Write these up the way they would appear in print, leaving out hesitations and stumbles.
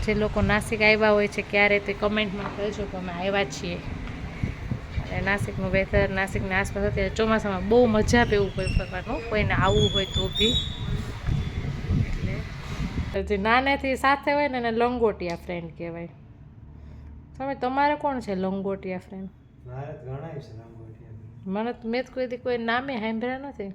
જે લોકો નાસિક આવ્યા હોય છે ક્યારે તે કમેન્ટમાં કહેજો કે અમે આવ્યા છીએ. અને નાસિકનું વેધર, નાસિકની આસપાસ અત્યારે ચોમાસામાં બહુ મજા આવે એવું કોઈ ફરવાનું, કોઈને આવવું હોય તો બી. એટલે જે નાનેથી સાથે હોય ને એને લંગોટિયા ફ્રેન્ડ કહેવાય. તમે તમારે કોણ છે લંગોટિયા ફ્રેન્ડ? મને મેં જ કોઈ નામે સાંભળ્યા નથી.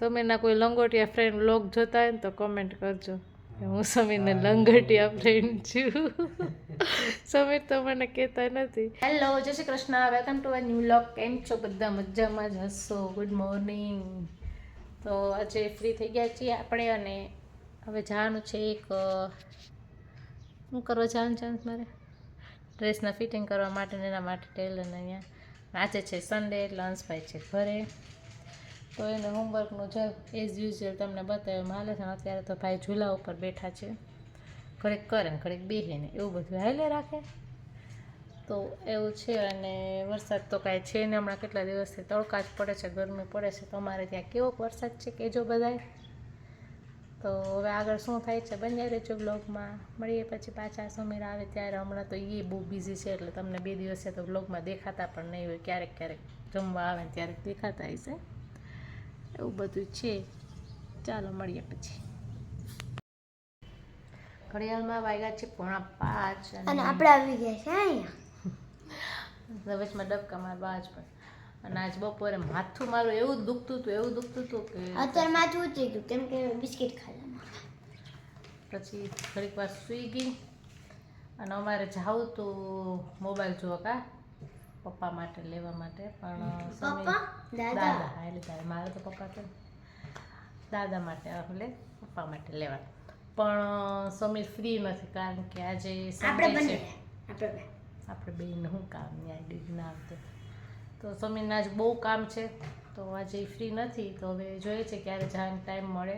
તમે ના કોઈ લંગોટિયા ફ્રેન્ડ વ્લોગ જોતા હોય ને તો કમેન્ટ કરજો કે હું સમીરને લંગોટિયા ફ્રેન્ડ છું. સમીર તો મને કહેતા નથી. હેલો, જય Shri Krishna, welcome to a new vlog. કેમ છો બધા? મજામાં જ હશો. Good morning. તો આજે ફ્રી થઈ ગયા છીએ આપણે અને હવે જવાનું છે એક શું કરવા જવાનું છે મારે? ડ્રેસના ફિટિંગ કરવા માટે ને એના માટે ટેલરને અહીંયા. આજે છે સન્ડે એટલે અંશભાઈ છે ઘરે, તો એને હોમવર્કનું જ એઝ યુઝ્યુઅલ તમને બતાવ્યું હાલે છે. અત્યારે તો ભાઈ ઝૂલા ઉપર બેઠા છે, ઘડીક કરે ને ઘડીક બેસે ને એવું બધું હાલે રાખે, તો એવું છે. અને વરસાદ તો કાંઈ છે ને હમણાં કેટલા દિવસથી તડકા જ પડે છે, ગરમી પડે છે. તમારે ત્યાં કેવો વરસાદ છે કહેજો બધાય. તો હવે આગળ શું થાય છે બન્યા રહેજો બ્લોગમાં. મળીએ પછી પાછા સમીર આવે ત્યારે. હમણાં તો એ બહુ બિઝી છે એટલે તમને 2 દિવસે તો બ્લોગમાં દેખાતા પણ નહીં હોય. ક્યારેક ક્યારેક જમવા આવે ને ત્યારે દેખાતા હશે, એવું બધું છે. ચાલો મળીએ પછી. ઘડિયાળમાં વાગ્યા છે 4:45 અને આપણે આવી ગયા છે અહીંયા વચમાં ડબકા મારવા જ પણ. અને આજ બપોરે માથું મારું એવું દુખતું હતું કે અત્યારે માથું ઊંચી ગયું કેમ કે બિસ્કિટ ખાધા. પછી ઘડીક વાર સૂઈ ગઈ. અને અમારે જાવું તો મોબાઈલ જોવા કા પપ્પા માટે લેવા માટે, પણ દાદા હા એટલે મારે તો પપ્પા તો દાદા માટે એટલે પપ્પા માટે લેવા. પણ સમીર ફ્રી નથી કારણ કે આજે સન્ડે છે. આપણે બેને શું કામ ન્યાય ના આવતે, તો સમીરને આજ બહુ કામ છે તો આજે ફ્રી નથી. તો હવે જોઈએ છે ક્યારે જવાનો ટાઈમ મળે.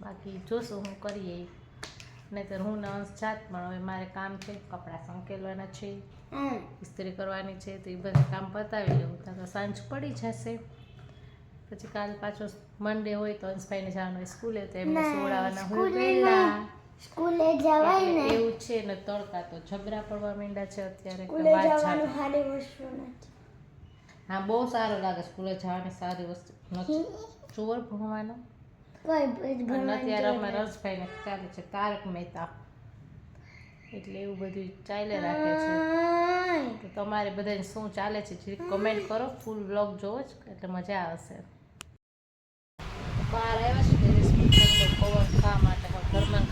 બાકી જોશું હું કરીએ, નહીંતર હું ને અંશ જાત. પણ હવે મારે કામ છે, કપડાં સંકેલવાના છે, ઇસ્ત્રી કરવાની છે, તો એ બધા કામ પતાવી લઉં તો સાંજ પડી જશે. પછી કાલ પાછો મંડે હોય તો અંશભાઈને જવાનું હોય સ્કૂલે, તો એમને સોડાવાના હોય પહેલા સ્કૂલે જવાય ને એવું છે. ને તડકા તો ઝબરા પડવા માંડ્યા છે અત્યારે. સ્કૂલે જવાનું સારી વસ્તુ નથી. હા બહુ સારું લાગે સ્કૂલે જવાની, સારી વસ્તુ નથી. ચોર ભણવાનો અત્યારે અમારે અંશભાઈને ચાલે છે તારક મહેતા, એટલે એવું બધું ચાલે રાખે છે. તો તમારે બધાને શું ચાલે છે જે કમેન્ટ કરો. ફૂલ વ્લોગ જોવો જ એટલે મજા આવશે. બહાર આવ્યા છે પવન ખાવા માટે, ઘરમાં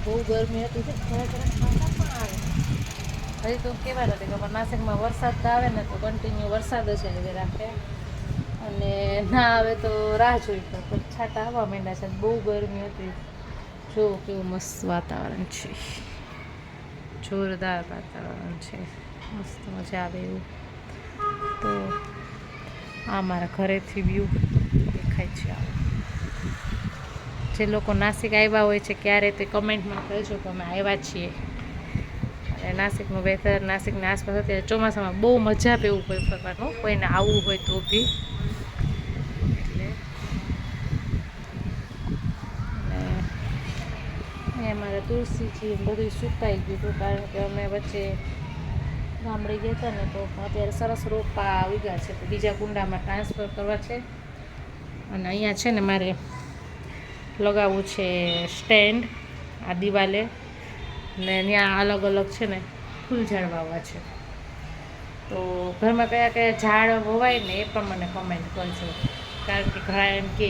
બહુ ગરમી હતી. ઘણા ઠંડા પણ આવે. હજી તો કહેવા નથી કે નાસિકમાં વરસાદ આવે ને તો કન્ટિન્યુ વરસાદ જ આવી રાખે, અને ના આવે તો રાહ જોઈ તો છાંટા આવવા માંડ્યા છે. બહુ ગરમી હતી. જો કેવું મસ્ત વાતાવરણ છે, જોરદાર વાતાવરણ છે, મસ્ત મજા આવે એવું. તો આ મારા ઘરેથી વ્યૂ દેખાય છે. જે લોકો નાસિક આવ્યા હોય છે ક્યારે તે કમેન્ટમાં કહેજો કે અમે આવ્યા છીએ. અને નાસિકનું વેધર, નાસિકની આસપાસ અત્યારે ચોમાસામાં બહુ મજા આવે એવું કોઈ ફરવાનું, કોઈને આવવું હોય તો બી. એટલે અહીંયા મારા તુલસીજી બધું સુકાઈ ગયું હતું કારણ કે અમે વચ્ચે ગામડે ગયા હતા ને, તો અત્યારે સરસ રોપા ઉગ્યા છે તો બીજા કુંડામાં ટ્રાન્સફર કરવા છે. અને અહીંયા છે ને મારે લગાવવું છે સ્ટેન્ડ આ દિવાલે, ને ત્યાં અલગ અલગ છે ને ફૂલ ઝાડ વાવવા છે. તો ઘરમાં કયા કયા ઝાડ વવાય ને એ પણ મને કમેન્ટ કરજો, કારણ કે ઘણા એમ કે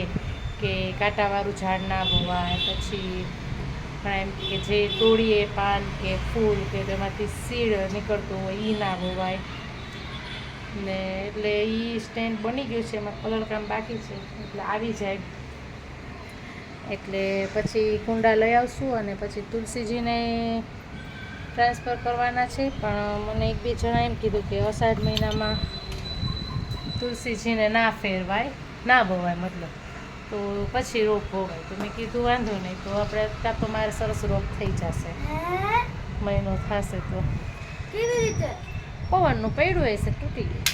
કાંટાવાળું ઝાડ ના વવાય, પછી ઘણા એમ કે જે તોડીએ પાન કે ફૂલ કે તેમાંથી સીડ નીકળતું હોય એ ના વવાય ને. એટલે એ સ્ટેન્ડ બની ગયું છે, એમાં કલર કામ બાકી છે એટલે આવી જાય. એટલે પછી કુંડા લઈ આવશું અને પછી તુલસીજીને ટ્રાન્સફર કરવાના છે. પણ મને 1-2 જણા એમ કીધું કે અષાઢ મહિનામાં તુલસીજીને ના ફેરવાય, ના વવાય મતલબ, તો પછી રોપ વવાય. તો મેં કીધું વાંધો નહીં, તો આપણે ત્યાં તો મારે સરસ રોપ થઈ જશે, મહિનો થશે તો. કેવી રીતે? પવનનું પડ્યું હશે, તૂટી ગયું.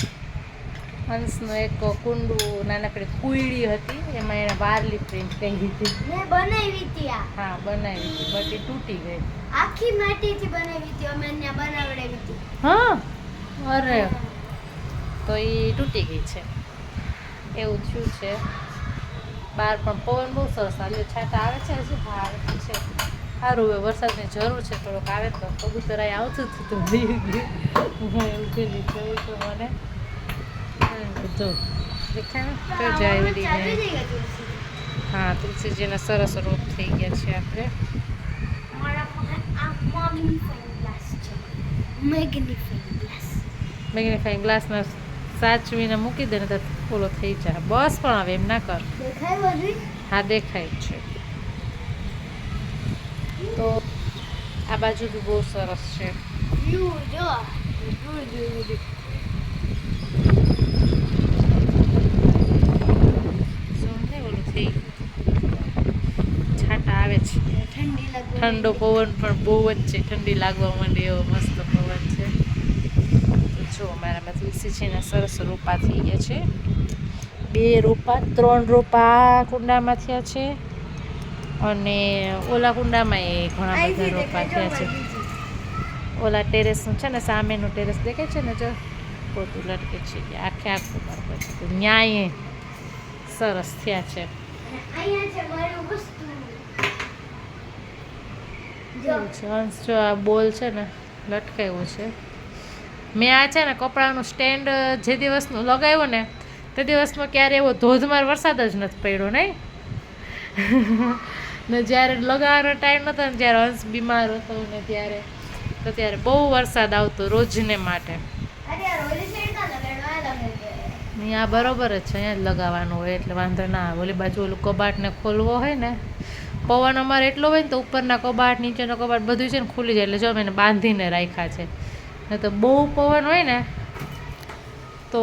હંસનું એક કુંડું નાનકડી કુઈડી હતી, એમાં એણે વારલી પ્રિન્ટ કરી હતી. મેં બનાવી હતી આ હા બનાવી હતી, બટ એ તૂટી ગઈ. આખી માટીથી બનાવી હતી, અમે એને બનાવડાવી હતી. હા, અરે તો એ તૂટી ગઈ છે, એવું થયું છે. બહાર પણ પવન બહુ સરસ આવે, છાંટા આવે છે હજી. હા આવે છે. સારું હવે વરસાદની જરૂર છે, થોડોક આવે તો કબૂતર અહીં આવતું હતું તો ભી ગયું. એવું પેલી જોયું તો મને જો દેખાય તો જાય ચાલુ બધી. થઈ ગઈ તુલસી. હા તુલસીજીના સરસ રોપ થઈ ગયા છે આપણે. મારા પાસે આ મેગ્નીફાઈંગ ગ્લાસ છે. Magnifying glass. મેગ્નીફાઈંગ ગ્લાસમાં સાચવીને મૂકી દે ને તો ફૂલો થઈ જાય. બસ પણ હવે એમ ના કર. દેખાય બધું? હા દેખાય જ છે. તો આ બાજુ બી બહુ સરસ છે. વ્યૂ જો. વ્યૂ જોઈ. શું ને ઓલું થઈ ગયું. છાંટા આવે છે. ઠંડી લાગે. ઠંડો પવન પણ બહુ જ છે, ઠંડી લાગવા માંડી એવો મસ્ત પવન છે. તો જો અમારામાં તુલસીજીના સરસ રોપા થઈ ગયા છે. 2 રોપા 3 રોપા કુંડામાં થયા છે, અને ઓલા કુંડામાં એ ઘણા બધા રોપા થયા છે. ઓલા ટેરેસનું છે ને, સામેનું ટેરેસ દેખાય છે ને, જો પોતું લટકે છે, આખે આખું બરાબર છે. તો ન્યાય સરસ થયા છે. અહીંયા છે મારું વસ્તુ. એવું છે. હંસ જો આ બોલ છે ને લટકાવ્યો છે. મેં આ છે ને કપડાનું સ્ટેન્ડ જે દિવસનું લગાવ્યું ને તે દિવસમાં ક્યારે એવો ધોધમાર વરસાદ જ નથી પડ્યો નહીં. ને જ્યારે લગાવવાનો ટાઈમ નહોતો ને, જ્યારે હંસ બીમાર હતો ને ત્યારે તો ત્યારે બહુ વરસાદ આવતો રોજને માટે. અરે યાર ઓલી સાઈડ કા લગાડવા લગાડે. અહીંયા બરોબર જ છે, અહીંયા જ લગાવવાનું હોય એટલે વાંધો ના આવે. ઓલી બાજુ ઓલું કબાટને ખોલવો હોય ને, પવન અમારે એટલો હોય ને તો ઉપરના કબાટ નીચેનો કબાટ બધું છે ને ખુલી જાય. એટલે જો અમે એને બાંધીને રાખ્યા છે, ને તો બહુ પવન હોય ને તો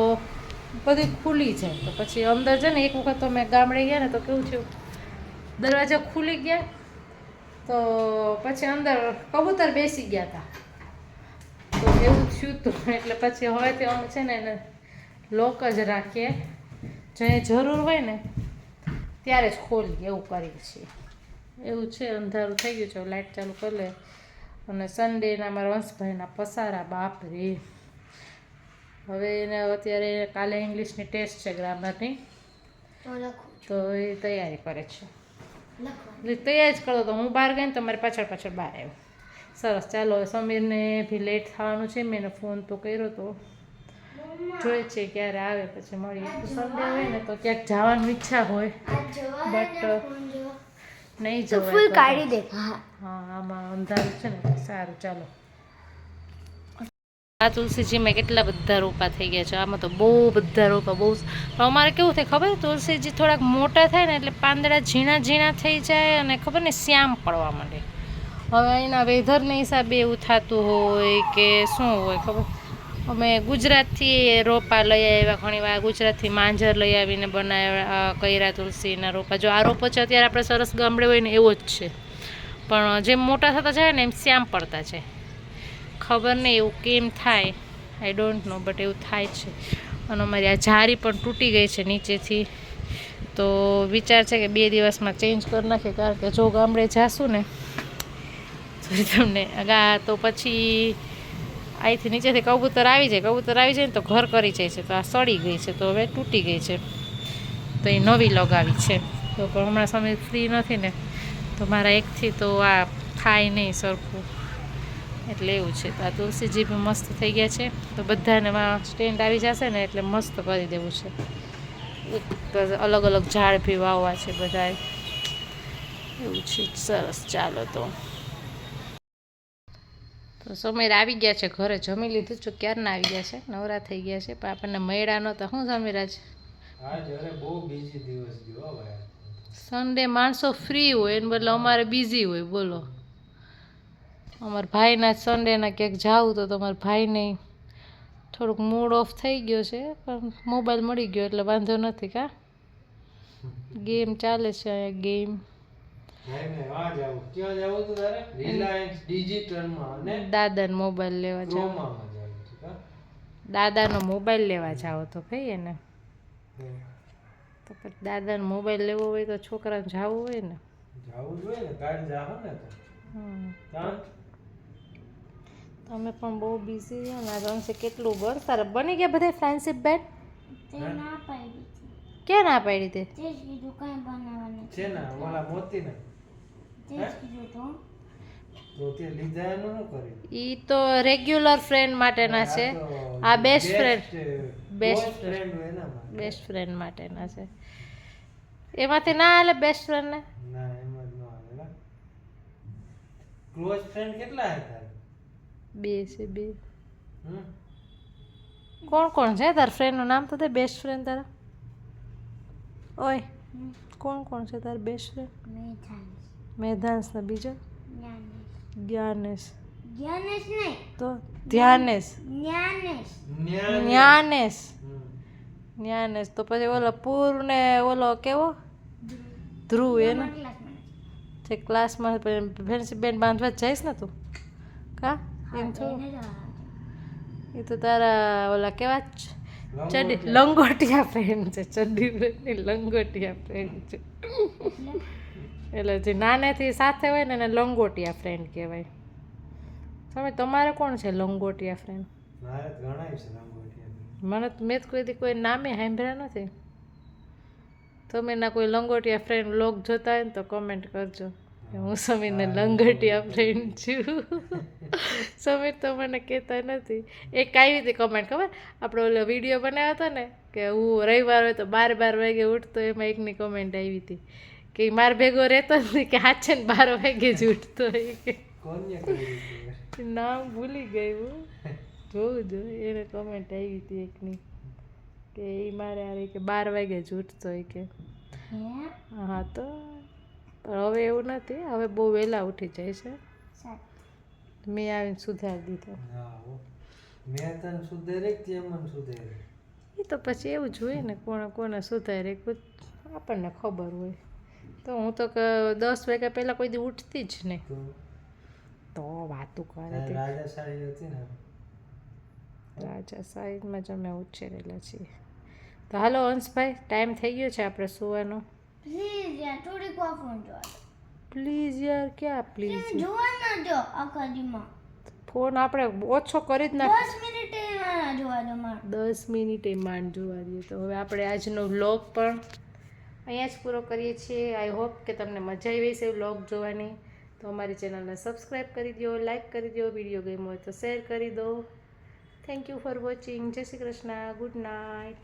બધી ખુલી જાય. તો પછી અંદર છે ને એક વખત તો મેં ગામડે ગયા ને તો કેવું થયું, દરવાજા ખુલી ગયા તો પછી અંદર કબૂતર બેસી ગયા હતા. તો એવું થયું હતું એટલે પછી હવેથી અમે છે ને એને લોક જ રાખીએ, જ્યાં જરૂર હોય ને ત્યારે જ ખોલીએ, એવું કરીએ છીએ. એવું છે. અંધારું થઈ ગયું છે, લાઇટ ચાલુ કરી લે. અને સન્ડેના અમારા વંશભાઈના પસારા, બાપ રે. હવે એને અત્યારે કાલે ઇંગ્લિશની ટેસ્ટ છે, ગ્રામરની, તો એ તૈયારી કરે છે. તૈયારી જ કરતો તો હું બહાર ગઈ ને તો મારી પાછળ પાછળ બહાર આવ્યો. સરસ. ચાલો સમીરને બી લેટ થવાનું છે. મેં એને ફોન તો કર્યો તો, જોઈએ છે ક્યારે આવે, પછી મળીએ. સન્ડે હોય ને તો ક્યાંક જવાની ઈચ્છા હોય, બટ નહીં જવાય. ફૂલ કાઢી દે. હા આમાં અંધારું છે ને. સારું ચાલો. આ તુલસીજીમાં કેટલા બધા રોપા થઈ ગયા છે. આમાં તો બહુ બધા રોપા, બહુ. અમારે કેવું થાય ખબર, તુલસીજી થોડાક મોટા થાય ને એટલે પાંદડા ઝીણા ઝીણા થઈ જાય અને ખબર ને શ્યામ પડવા માંડે. હવે અહીંના વેધરના હિસાબે એવું થતું હોય કે શું હોય ખબર. અમે ગુજરાતથી રોપા લઈ આવ્યા, ઘણી વાર ગુજરાતથી માંજર લઈ આવીને બનાવ્યા, કર્યા તુલસીના રોપા. જો આ રોપો છે અત્યારે આપણે સરસ ગામડે હોય ને એવો જ છે, પણ જેમ મોટા થતા જાય ને એમ શ્યામ પડતા છે. ખબર નહીં એવું કેમ થાય, આઈ ડોન્ટ નો, બટ એવું થાય છે. અને અમારી આ જારી પણ તૂટી ગઈ છે નીચેથી, તો વિચાર છે કે 2 દિવસમાં ચેન્જ કરી નાખીએ. કારણ કે જો ગામડે જાશું ને તો તમને તો પછી અહીંથી નીચેથી કબૂતર આવી જાય ને તો ઘર કરી જાય છે. તો આ સડી ગઈ છે, તો હવે તૂટી ગઈ છે, તો એ નવી લગાવી છે. તો પણ હમણાં સમય ફ્રી નથી ને, તો મારા એકથી તો આ થાય નહીં સરખું, એટલે એવું છે. તો આ તુલસીજી બી મસ્ત થઈ ગયા છે. તો બધાને સ્ટેન્ડ આવી જશે ને એટલે મસ્ત કરી દેવું છે. એક અલગ અલગ ઝાડ બી વાવવા છે બધા, એવું છે. સરસ. ચાલો તો સમીર આવી ગયા છે ઘરે, જમી લીધું છે, ક્યારના આવી ગયા છે, નવરા થઈ ગયા છે. પણ આપણને મળ્યા નહોતા. શું સમીર આજ સન્ડે માણસો ફ્રી હોય એને બદલે અમારે બિઝી હોય. બોલો, અમારા ભાઈના સન્ડેના ક્યાંક જાવું તો તમારા ભાઈને થોડુંક મૂડ ઓફ થઈ ગયો છે, પણ મોબાઈલ મળી ગયો એટલે વાંધો નથી. કા ગેમ ચાલે છે અહીંયા, ગેમ. દાદાને મોબાઈલ લેવા જાવ. દાદાનો મોબાઈલ લેવા જાઓ તો ભાઈ એને તો પછી દાદાનો મોબાઈલ લેવો હોય તો છોકરાને જવું હોય ને જાવું જોઈએ ને કાલ જાહો ને તો હમ. કાલ તમે પણ બહુ બિઝી છો ને આજે અંશે કેટલું બર તારે બની ગયા બધા ફ્રેન્ડશીપ બેન તે ના પાડી હતી ક્યાં ના પાડી તે તે જ કીધું કાંઈ બનાવવાનું છે ને ઓલા મોતી ને તે જ કીધું તો તો તે લીધા એનું ન કર્યું ઈ તો રેગ્યુલર ફ્રેન્ડ માટેના છે આ best friend best best friend હોય એના માટે બેસ્ટ ફ્રેન્ડ માટેના છે એમાંથી ના હાલે બેસ્ટ ફ્રેન્ડને ના એમ જ ન આવે ક્લોઝ ફ્રેન્ડ કેટલા હતા બે છે બે હમ કોણ કોણ છે તાર ફ્રેન્ડનું નામ તો દે બેસ્ટ ફ્રેન્ડ તારા ઓય કોણ કોણ છે તાર બેસ્ટ ફ્રેન્ડ મેથાન્સ મેધાંશ ને બીજો જ્ઞાનેશ જ્ઞાનેશ જ્ઞાનેશ નહીં તો ધ્યાનેશ જ્ઞાનેશ જ્ઞાનેશ હમ. જ્ઞાનેશ તો પછી ઓલો પૂર ને ઓલો કેવો ધ્રુવ એનો જે ક્લાસમાં ફ્રેન્ડશીપ બેન બાંધવા જ જઈશ ને તું કા એમ થોડું એ તો તારા ઓલા કેવા ચડી લંગોટિયા ફ્રેન્ડ છે ચડ્ડી ફ્રેન્ડની લંગોટિયા ફ્રેન્ડ છે એટલે જે નાનેથી સાથે હોય ને એને લંગોટિયા ફ્રેન્ડ કહેવાય તમે તમારે કોણ છે લંગોટિયા ફ્રેન્ડ મારે તો ઘણા છે લંગોટિયા મને તો મેં તો કોઈથી કોઈ નામે સાંભળ્યા નથી તમે એના કોઈ લંગોટિયા ફ્રેન્ડ વ્લોગ જોતા હોય ને તો કોમેન્ટ કરજો કે હું સમીરને લંગોટિયા ફ્રેન્ડ છું સમીર તો મને કહેતા નથી એક આવી હતી કમેન્ટ ખબર આપણે ઓલો વિડીયો બનાવ્યો હતો ને કે હું રવિવાર હોય તો 12 વાગે ઉઠતો એમાં એકની કમેન્ટ આવી હતી કે માર ભેગો રહેતો નથી કે હાચે ને 12 વાગે જ ઉઠતો હોય કે કોને કરી દીધું નામ ભૂલી ગઈ હું જોવું જોઈએ એને કમેન્ટ આવી હતી એકની કે એ મારે આ કે 12 વાગે જ ઉઠતો હોય કે હા તો પણ હવે એવું નથી હવે બહુ વહેલા ઉઠી જાય છે મેં આવીને સુધારી દીધો હા હો. મેં તને સુધારે કે તે મને સુધારે એ તો પછી એવું જ હોય ને કોને કોને સુધારે આપણને ખબર હોય તો હું તો 10 વાગ્યા પહેલાં કોઈ દી ઉઠતી જ નહીં તો તો વાતું કરે તે રાજા સારી હતી ને રાજા સાઈડમાં જ અમે ઉછેરેલા છીએ તો હાલો અંશભાઈ ટાઈમ થઈ ગયો છે આપણે સુવાનો પ્લીઝ યાર થોડીક વાર ફોન જોવા દો. પ્લીઝ યાર ક્યાં પ્લીઝ તમે જોવા ના દો આખા દીમાં ફોન આપણે ઓછો કરી જ નાખ 10 મિનિટે ના જોવા દો મારે 10 મિનિટે માંડ જોવા દઈએ તો હવે આપણે આજનો વ્લોગ પણ અહીંયા જ પૂરો કરીએ છીએ આઈ હોપ કે તમને મજા આવી હશે વ્લોગ જોવાની તો અમારી ચેનલને સબસ્ક્રાઈબ કરી દો લાઈક કરી દો વિડીયો ગમ્યો હોય તો શેર કરી દો થેન્ક યુ ફોર વોચિંગ જય શ્રી કૃષ્ણ ગુડ નાઇટ